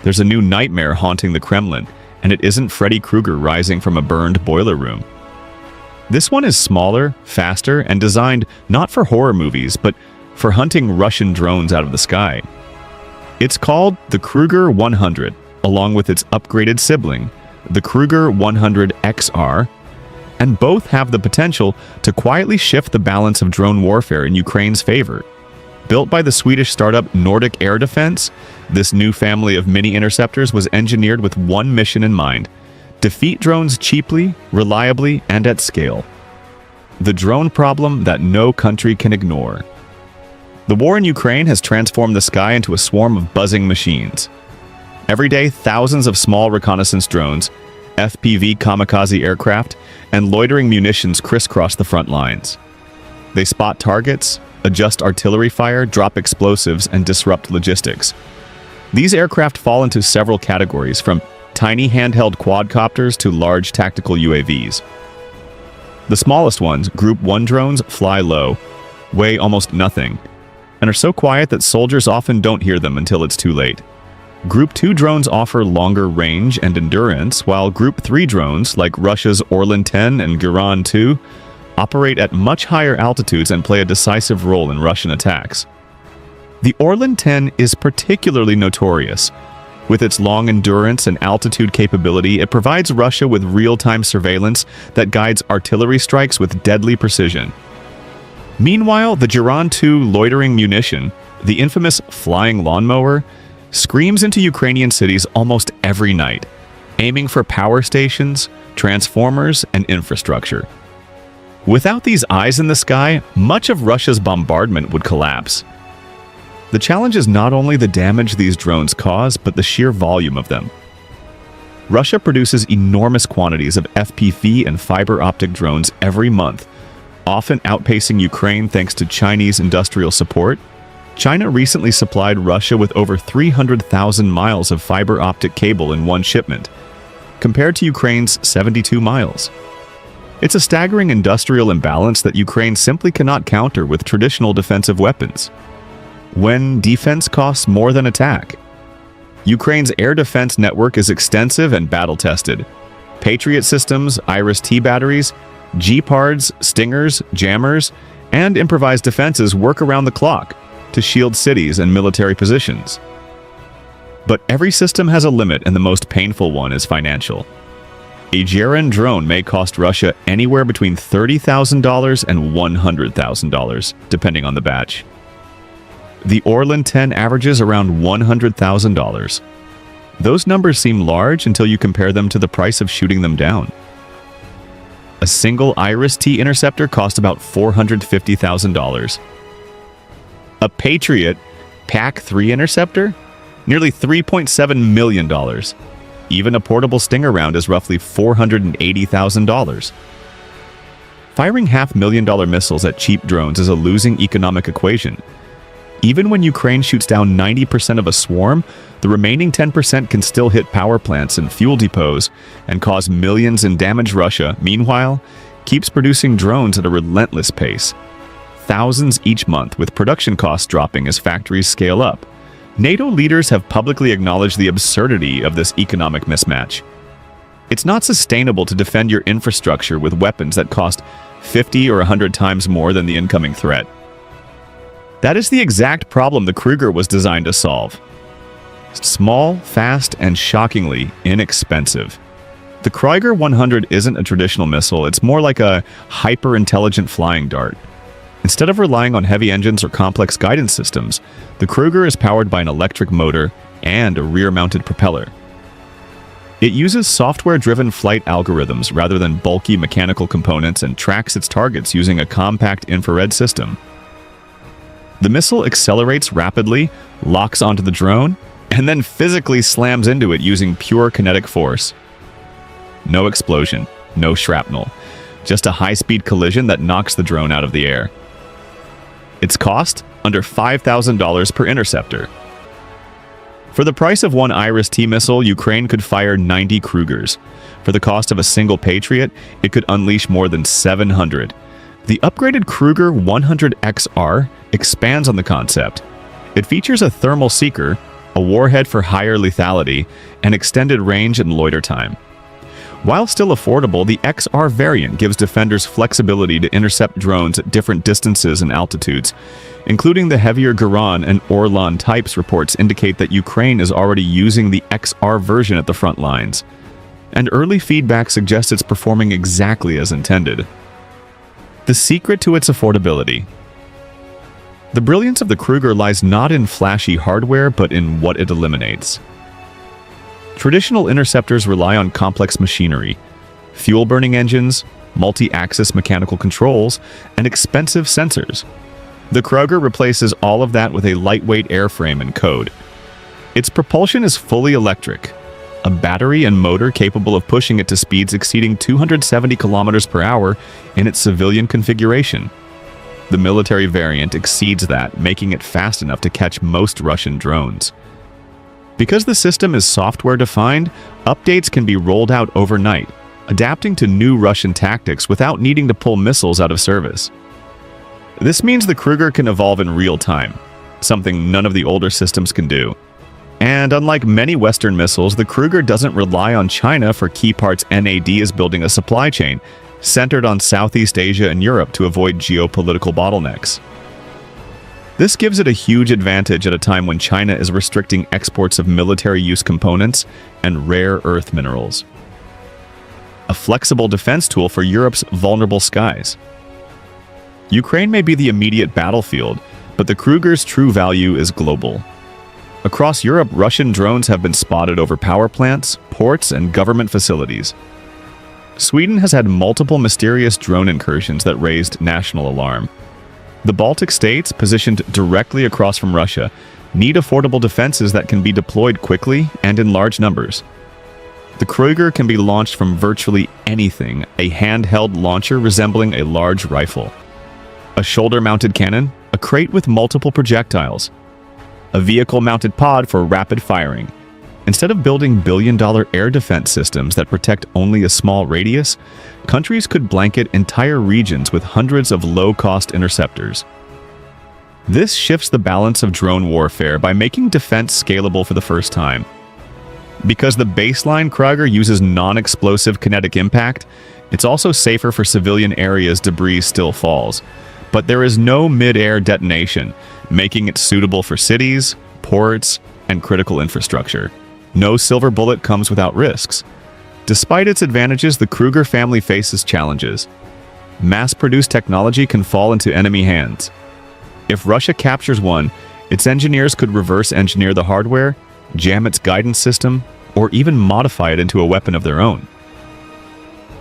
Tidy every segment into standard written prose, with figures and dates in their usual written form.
There's a new nightmare haunting the Kremlin, and it isn't Freddy Krueger rising from a burned boiler room. This one is smaller, faster, and designed not for horror movies, but for hunting Russian drones out of the sky. It's called the Krueger 100, along with its upgraded sibling, the Krueger 100 XR, and both have the potential to quietly shift the balance of drone warfare in Ukraine's favor. Built by the Swedish startup Nordic Air Defense, this new family of mini-interceptors was engineered with one mission in mind: defeat drones cheaply, reliably, and at scale. The drone problem that no country can ignore. The war in Ukraine has transformed the sky into a swarm of buzzing machines. Every day, thousands of small reconnaissance drones, FPV kamikaze aircraft, and loitering munitions crisscross the front lines. They spot targets, adjust artillery fire, drop explosives, and disrupt logistics. These aircraft fall into several categories, from tiny handheld quadcopters to large tactical UAVs. The smallest ones, Group 1 drones, fly low, weigh almost nothing, and are so quiet that soldiers often don't hear them until it's too late. Group 2 drones offer longer range and endurance, while Group 3 drones, like Russia's Orlan 10 and Guran 2, operate at much higher altitudes and play a decisive role in Russian attacks. The Orlan 10 is particularly notorious. With its long endurance and altitude capability, it provides Russia with real-time surveillance that guides artillery strikes with deadly precision. Meanwhile, the Guran 2 loitering munition, the infamous flying lawnmower, screams into Ukrainian cities almost every night, aiming for power stations, transformers, and infrastructure. Without these eyes in the sky, much of Russia's bombardment would collapse. The challenge is not only the damage these drones cause, but the sheer volume of them. Russia produces enormous quantities of FPV and fiber optic drones every month, often outpacing Ukraine thanks to Chinese industrial support. China recently supplied Russia with over 300,000 miles of fiber optic cable in one shipment, compared to Ukraine's 72 miles. It's a staggering industrial imbalance that Ukraine simply cannot counter with traditional defensive weapons. When defense costs more than attack. Ukraine's air defense network is extensive and battle-tested. Patriot systems, Iris-T batteries, G-PARDs, Stingers, jammers, and improvised defenses work around the clock to shield cities and military positions. But every system has a limit, and the most painful one is financial. A Geran drone may cost Russia anywhere between $30,000 and $100,000, depending on the batch. The Orlan 10 averages around $100,000. Those numbers seem large until you compare them to the price of shooting them down. A single Iris-T interceptor costs about $450,000. A Patriot PAC-3 interceptor? Nearly $3.7 million. Even a portable Stinger round is roughly $480,000. Firing $500,000 missiles at cheap drones is a losing economic equation. Even when Ukraine shoots down 90% of a swarm, the remaining 10% can still hit power plants and fuel depots and cause millions and damage. Russia, meanwhile, keeps producing drones at a relentless pace. Thousands each month, with production costs dropping as factories scale up. NATO leaders have publicly acknowledged the absurdity of this economic mismatch. It's not sustainable to defend your infrastructure with weapons that cost 50 or 100 times more than the incoming threat. That is the exact problem the Krueger was designed to solve. Small, fast, and shockingly inexpensive. The Krueger 100 isn't a traditional missile, it's more like a hyper-intelligent flying dart. Instead of relying on heavy engines or complex guidance systems, the Krueger is powered by an electric motor and a rear-mounted propeller. It uses software-driven flight algorithms rather than bulky mechanical components and tracks its targets using a compact infrared system. The missile accelerates rapidly, locks onto the drone, and then physically slams into it using pure kinetic force. No explosion, no shrapnel, just a high-speed collision that knocks the drone out of the air. Its cost? Under $5,000 per interceptor. For the price of one Iris-T missile, Ukraine could fire 90 Kruegers. For the cost of a single Patriot, it could unleash more than 700. The upgraded Krueger 100 XR expands on the concept. It features a thermal seeker, a warhead for higher lethality, and extended range and loiter time. While still affordable, the XR variant gives defenders flexibility to intercept drones at different distances and altitudes, including the heavier Garand and Orlan types. Reports indicate that Ukraine is already using the XR version at the front lines, and early feedback suggests it's performing exactly as intended. The secret to its affordability. The brilliance of the Krueger lies not in flashy hardware, but in what it eliminates. Traditional interceptors rely on complex machinery, fuel-burning engines, multi-axis mechanical controls, and expensive sensors. The Krueger replaces all of that with a lightweight airframe and code. Its propulsion is fully electric, a battery and motor capable of pushing it to speeds exceeding 270 kilometers per hour in its civilian configuration. The military variant exceeds that, making it fast enough to catch most Russian drones. Because the system is software-defined, updates can be rolled out overnight, adapting to new Russian tactics without needing to pull missiles out of service. This means the Krueger can evolve in real time, something none of the older systems can do. And unlike many Western missiles, the Krueger doesn't rely on China for key parts. NAD is building a supply chain centered on Southeast Asia and Europe to avoid geopolitical bottlenecks. This gives it a huge advantage at a time when China is restricting exports of military-use components and rare earth minerals. A flexible defense tool for Europe's vulnerable skies. Ukraine may be the immediate battlefield, but the Krueger's true value is global. Across Europe, Russian drones have been spotted over power plants, ports, and government facilities. Sweden has had multiple mysterious drone incursions that raised national alarm. The Baltic states, positioned directly across from Russia, need affordable defenses that can be deployed quickly and in large numbers. The Krueger can be launched from virtually anything, a handheld launcher resembling a large rifle, a shoulder-mounted cannon, a crate with multiple projectiles, a vehicle-mounted pod for rapid firing. Instead of building billion-dollar air defense systems that protect only a small radius, countries could blanket entire regions with hundreds of low-cost interceptors. This shifts the balance of drone warfare by making defense scalable for the first time. Because the baseline Krueger uses non-explosive kinetic impact, it's also safer for civilian areas debris still falls. But there is no mid-air detonation, making it suitable for cities, ports, and critical infrastructure. No silver bullet comes without risks. Despite its advantages, the Krueger family faces challenges. Mass-produced technology can fall into enemy hands. If Russia captures one, its engineers could reverse engineer the hardware, jam its guidance system, or even modify it into a weapon of their own.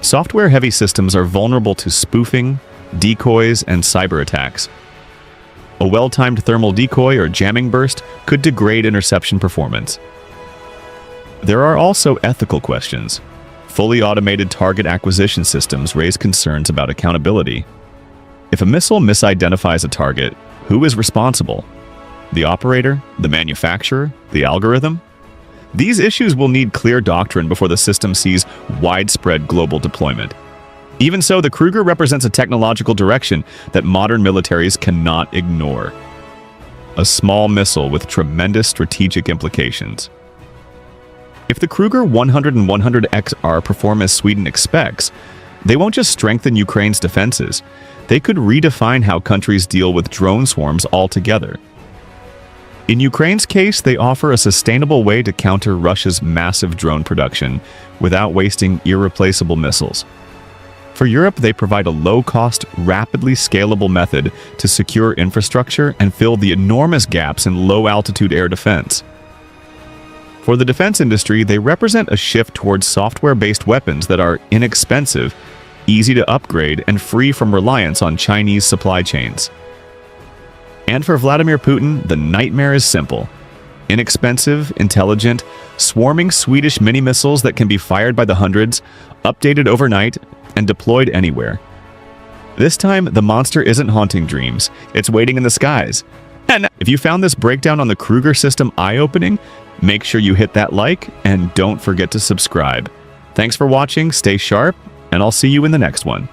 Software-heavy systems are vulnerable to spoofing, decoys, and cyber attacks. A well-timed thermal decoy or jamming burst could degrade interception performance. There are also ethical questions. Fully automated target acquisition systems raise concerns about accountability. If a missile misidentifies a target, who is responsible? The operator? The manufacturer? The algorithm? These issues will need clear doctrine before the system sees widespread global deployment. Even so, the Krueger represents a technological direction that modern militaries cannot ignore. A small missile with tremendous strategic implications. If the Krueger 100 and 100XR perform as Sweden expects, they won't just strengthen Ukraine's defenses, they could redefine how countries deal with drone swarms altogether. In Ukraine's case, they offer a sustainable way to counter Russia's massive drone production without wasting irreplaceable missiles. For Europe, they provide a low-cost, rapidly scalable method to secure infrastructure and fill the enormous gaps in low-altitude air defense. For the defense industry, they represent a shift towards software-based weapons that are inexpensive, easy to upgrade, and free from reliance on Chinese supply chains. And for Vladimir Putin, the nightmare is simple. Inexpensive, intelligent, swarming Swedish mini-missiles that can be fired by the hundreds, updated overnight, and deployed anywhere. This time, the monster isn't haunting dreams, it's waiting in the skies. And if you found this breakdown on the Krueger system eye-opening, make sure you hit that like, and don't forget to subscribe. Thanks for watching, stay sharp, and I'll see you in the next one.